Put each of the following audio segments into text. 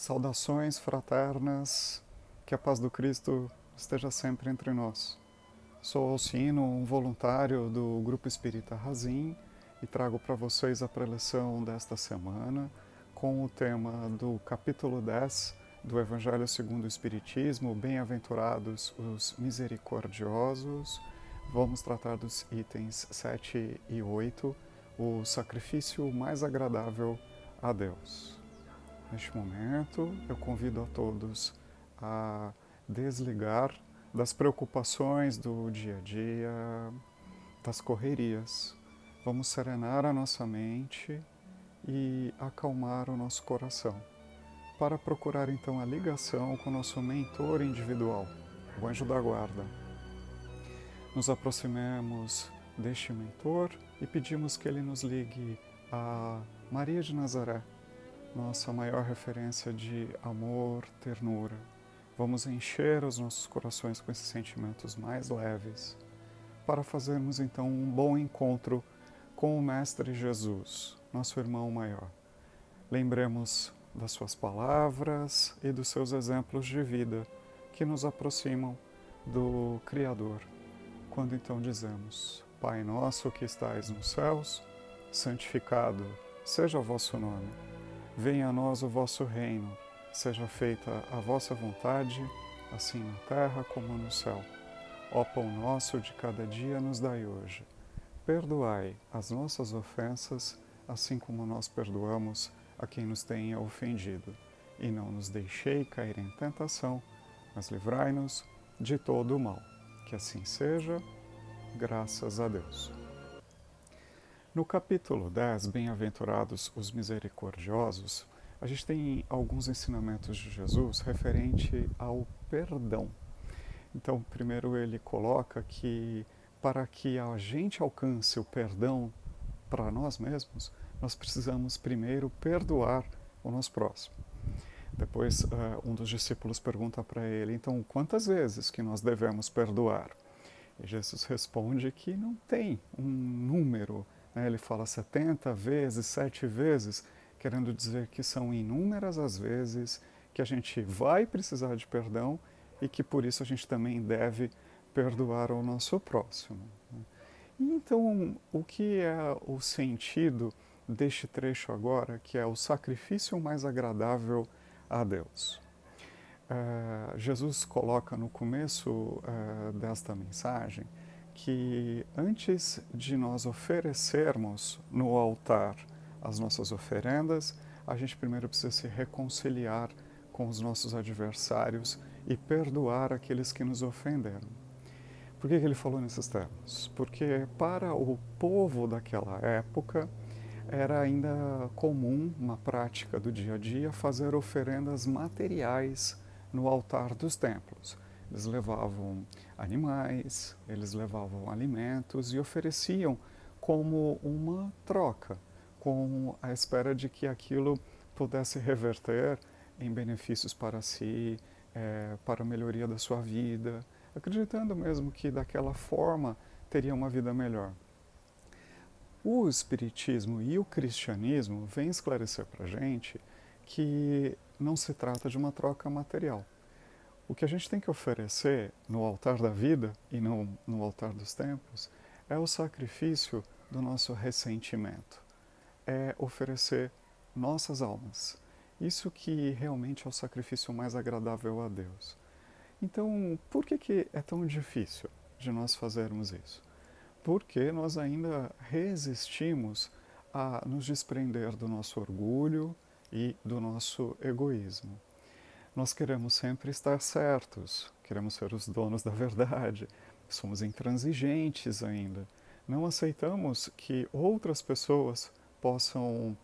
Saudações fraternas, que a paz do Cristo esteja sempre entre nós. Sou Alcino, um voluntário do Grupo Espírita Razim, e trago para vocês a preleção desta semana com o tema do capítulo 10 do Evangelho segundo o Espiritismo, Bem-aventurados os misericordiosos. Vamos tratar dos itens 7 e 8, o sacrifício mais agradável a Deus. Neste momento, eu convido a todos a desligar das preocupações do dia a dia, das correrias. Vamos serenar a nossa mente e acalmar o nosso coração, para procurar então a ligação com o nosso mentor individual, o anjo da guarda. Nos aproximemos deste mentor e pedimos que ele nos ligue a Maria de Nazaré, nossa maior referência de amor, ternura. Vamos encher os nossos corações com esses sentimentos mais leves, para fazermos então um bom encontro com o Mestre Jesus, nosso irmão maior. Lembremos das suas palavras e dos seus exemplos de vida que nos aproximam do Criador. Quando então dizemos: Pai nosso que estais nos céus, santificado seja o vosso nome. Venha a nós o vosso reino, seja feita a vossa vontade, assim na terra como no céu. Ó pão nosso de cada dia nos dai hoje. Perdoai as nossas ofensas, assim como nós perdoamos a quem nos tenha ofendido. E não nos deixei cair em tentação, mas livrai-nos de todo o mal. Que assim seja, graças a Deus. No capítulo 10, Bem-aventurados os misericordiosos, a gente tem alguns ensinamentos de Jesus referente ao perdão. Então, primeiro ele coloca que para que a gente alcance o perdão para nós mesmos, nós precisamos primeiro perdoar o nosso próximo. Depois, um dos discípulos pergunta para ele, então, quantas vezes que nós devemos perdoar? E Jesus responde que não tem um número. Ele fala 70 vezes, 7 vezes, querendo dizer que são inúmeras as vezes que a gente vai precisar de perdão e que por isso a gente também deve perdoar o nosso próximo. E então, o que é o sentido deste trecho agora, que é o sacrifício mais agradável a Deus? Jesus coloca no começo desta mensagem que antes de nós oferecermos no altar as nossas oferendas, a gente primeiro precisa se reconciliar com os nossos adversários e perdoar aqueles que nos ofenderam. Por que ele falou nesses termos? Porque para o povo daquela época era ainda comum, uma prática do dia a dia, fazer oferendas materiais no altar dos templos. Eles levavam animais, eles levavam alimentos e ofereciam como uma troca, com a espera de que aquilo pudesse reverter em benefícios para si, para a melhoria da sua vida, acreditando mesmo que daquela forma teria uma vida melhor. O Espiritismo e o Cristianismo vêm esclarecer para a gente que não se trata de uma troca material. O que a gente tem que oferecer no altar da vida e não no altar dos tempos é o sacrifício do nosso ressentimento. É oferecer nossas almas. Isso que realmente é o sacrifício mais agradável a Deus. Então, por que é tão difícil de nós fazermos isso? Porque nós ainda resistimos a nos desprender do nosso orgulho e do nosso egoísmo. Nós queremos sempre estar certos, queremos ser os donos da verdade, somos intransigentes ainda. Não aceitamos que outras pessoas possam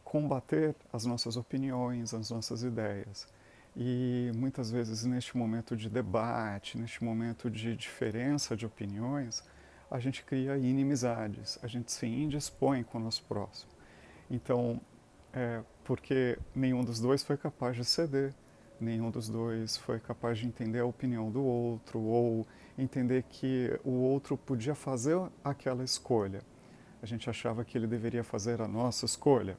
combater as nossas opiniões, as nossas ideias. E muitas vezes neste momento de debate, neste momento de diferença de opiniões, a gente cria inimizades, a gente se indispõe com o nosso próximo. Então, porque nenhum dos dois foi capaz de ceder, nenhum dos dois foi capaz de entender a opinião do outro ou entender que o outro podia fazer aquela escolha. A gente achava que ele deveria fazer a nossa escolha.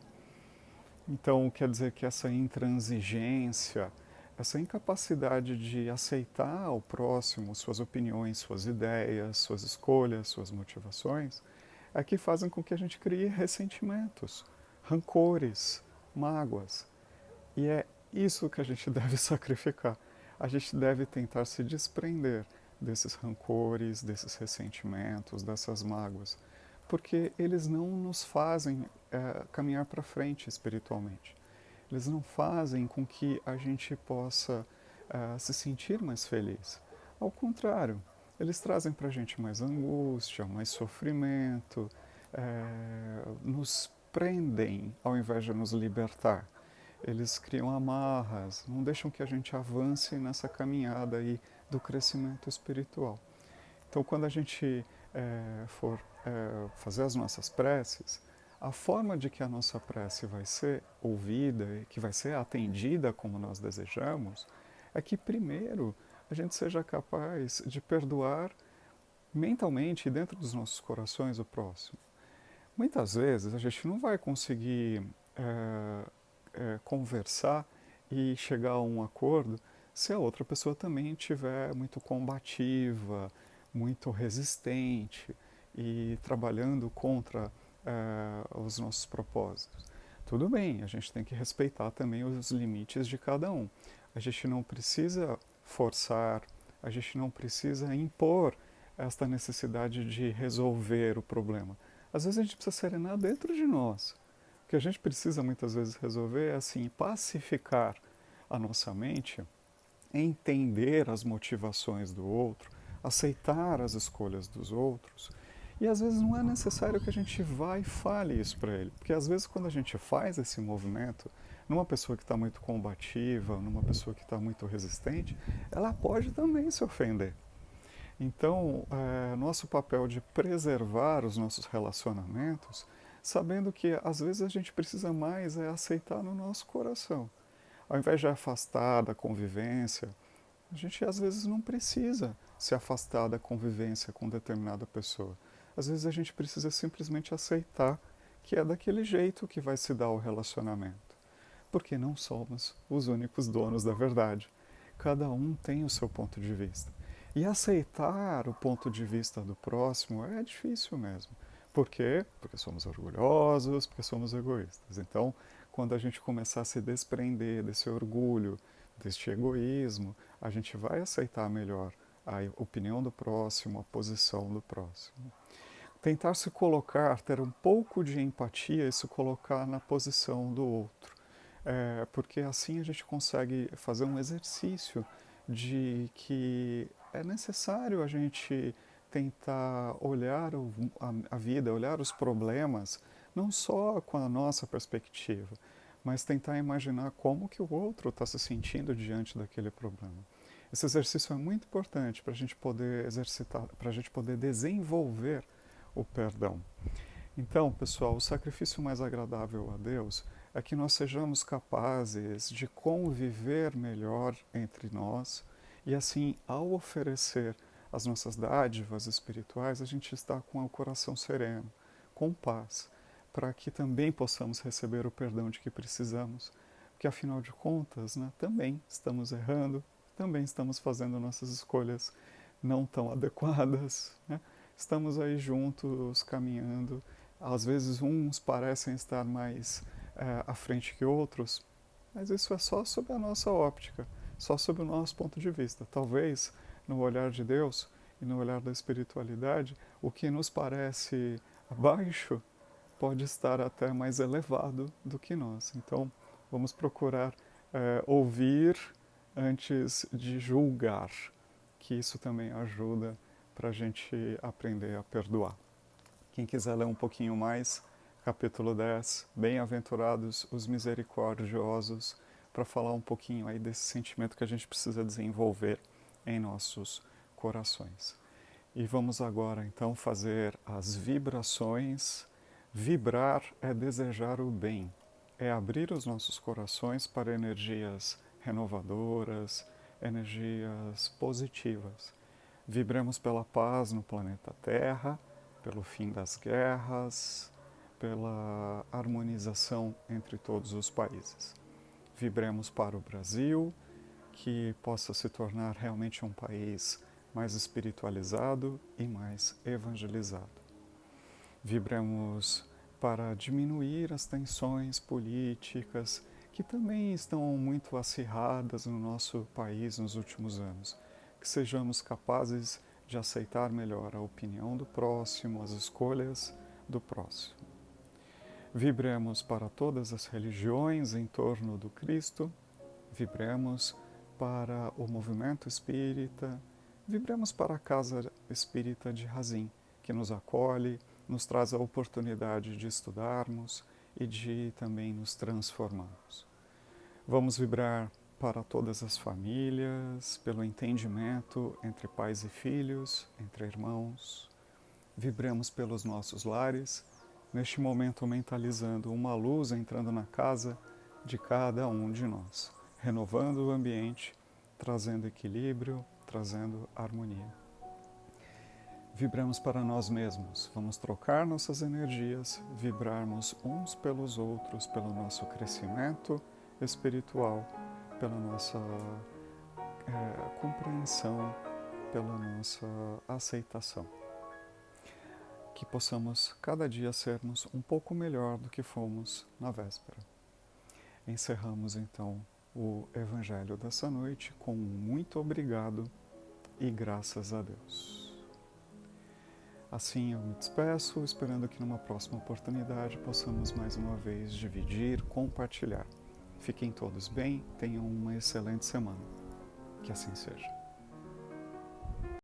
Então, quer dizer que essa intransigência, essa incapacidade de aceitar o próximo, suas opiniões, suas ideias, suas escolhas, suas motivações, é que fazem com que a gente crie ressentimentos, rancores, mágoas. E é isso que a gente deve sacrificar. A gente deve tentar se desprender desses rancores, desses ressentimentos, dessas mágoas, porque eles não nos fazem caminhar para frente espiritualmente. Eles não fazem com que a gente possa se sentir mais feliz. Ao contrário, eles trazem para a gente mais angústia, mais sofrimento, nos prendem ao invés de nos libertar. Eles criam amarras, não deixam que a gente avance nessa caminhada aí do crescimento espiritual. Então, quando a gente for fazer as nossas preces, a forma de que a nossa prece vai ser ouvida e que vai ser atendida como nós desejamos, é que primeiro a gente seja capaz de perdoar mentalmente dentro dos nossos corações o próximo. Muitas vezes a gente não vai conseguir conversar e chegar a um acordo se a outra pessoa também estiver muito combativa, muito resistente e trabalhando contra os nossos propósitos. Tudo bem, a gente tem que respeitar também os limites de cada um. A gente não precisa forçar, a gente não precisa impor esta necessidade de resolver o problema. Às vezes a gente precisa serenar dentro de nós. O que a gente precisa muitas vezes resolver é assim, pacificar a nossa mente, entender as motivações do outro, aceitar as escolhas dos outros. E às vezes não é necessário que a gente vá e fale isso para ele, porque às vezes quando a gente faz esse movimento numa pessoa que está muito combativa, numa pessoa que está muito resistente, ela pode também se ofender. Então, nosso papel de preservar os nossos relacionamentos, sabendo que às vezes a gente precisa mais é aceitar no nosso coração. Ao invés de afastar da convivência, a gente às vezes não precisa se afastar da convivência com determinada pessoa. Às vezes a gente precisa simplesmente aceitar que é daquele jeito que vai se dar o relacionamento. Porque não somos os únicos donos da verdade. Cada um tem o seu ponto de vista. E aceitar o ponto de vista do próximo é difícil mesmo. Por quê? Porque somos orgulhosos, porque somos egoístas. Então, quando a gente começar a se desprender desse orgulho, deste egoísmo, a gente vai aceitar melhor a opinião do próximo, a posição do próximo. Tentar se colocar, ter um pouco de empatia e se colocar na posição do outro. Porque assim a gente consegue fazer um exercício de que é necessário a gente tentar olhar a vida, olhar os problemas, não só com a nossa perspectiva, mas tentar imaginar como que o outro está se sentindo diante daquele problema. Esse exercício é muito importante para a gente poder exercitar, para a gente poder desenvolver o perdão. Então, pessoal, o sacrifício mais agradável a Deus é que nós sejamos capazes de conviver melhor entre nós e, assim, ao oferecer as nossas dádivas espirituais, a gente está com o coração sereno, com paz, para que também possamos receber o perdão de que precisamos, porque, afinal de contas, né, também estamos errando, também estamos fazendo nossas escolhas não tão adequadas, né? Estamos aí juntos, caminhando. Às vezes uns parecem estar mais à frente que outros, mas isso é só sob a nossa óptica, só sob o nosso ponto de vista. Talvez no olhar de Deus e no olhar da espiritualidade, o que nos parece baixo pode estar até mais elevado do que nós. Então, vamos procurar ouvir antes de julgar, que isso também ajuda para a gente aprender a perdoar. Quem quiser ler um pouquinho mais, capítulo 10, Bem-aventurados os misericordiosos, para falar um pouquinho aí desse sentimento que a gente precisa desenvolver em nossos corações. E vamos agora então fazer as vibrações. Vibrar é desejar o bem, é abrir os nossos corações para energias renovadoras, energias positivas. Vibremos pela paz no planeta Terra, pelo fim das guerras, pela harmonização entre todos os países. Vibremos para o Brasil, que possa se tornar realmente um país mais espiritualizado e mais evangelizado. Vibremos para diminuir as tensões políticas que também estão muito acirradas no nosso país nos últimos anos. Que sejamos capazes de aceitar melhor a opinião do próximo, as escolhas do próximo. Vibremos para todas as religiões em torno do Cristo, vibremos para o movimento espírita, vibremos para a Casa Espírita de Hazim, que nos acolhe, nos traz a oportunidade de estudarmos e de também nos transformarmos. Vamos vibrar para todas as famílias, pelo entendimento entre pais e filhos, entre irmãos. Vibramos pelos nossos lares, neste momento mentalizando uma luz entrando na casa de cada um de nós, renovando o ambiente, trazendo equilíbrio, trazendo harmonia. Vibramos para nós mesmos, vamos trocar nossas energias, vibrarmos uns pelos outros, pelo nosso crescimento espiritual, pela nossa compreensão, pela nossa aceitação. Que possamos cada dia sermos um pouco melhor do que fomos na véspera. Encerramos então o Evangelho dessa noite com muito obrigado e graças a Deus. Assim eu me despeço, esperando que numa próxima oportunidade possamos mais uma vez dividir, compartilhar. Fiquem todos bem, tenham uma excelente semana. Que assim seja.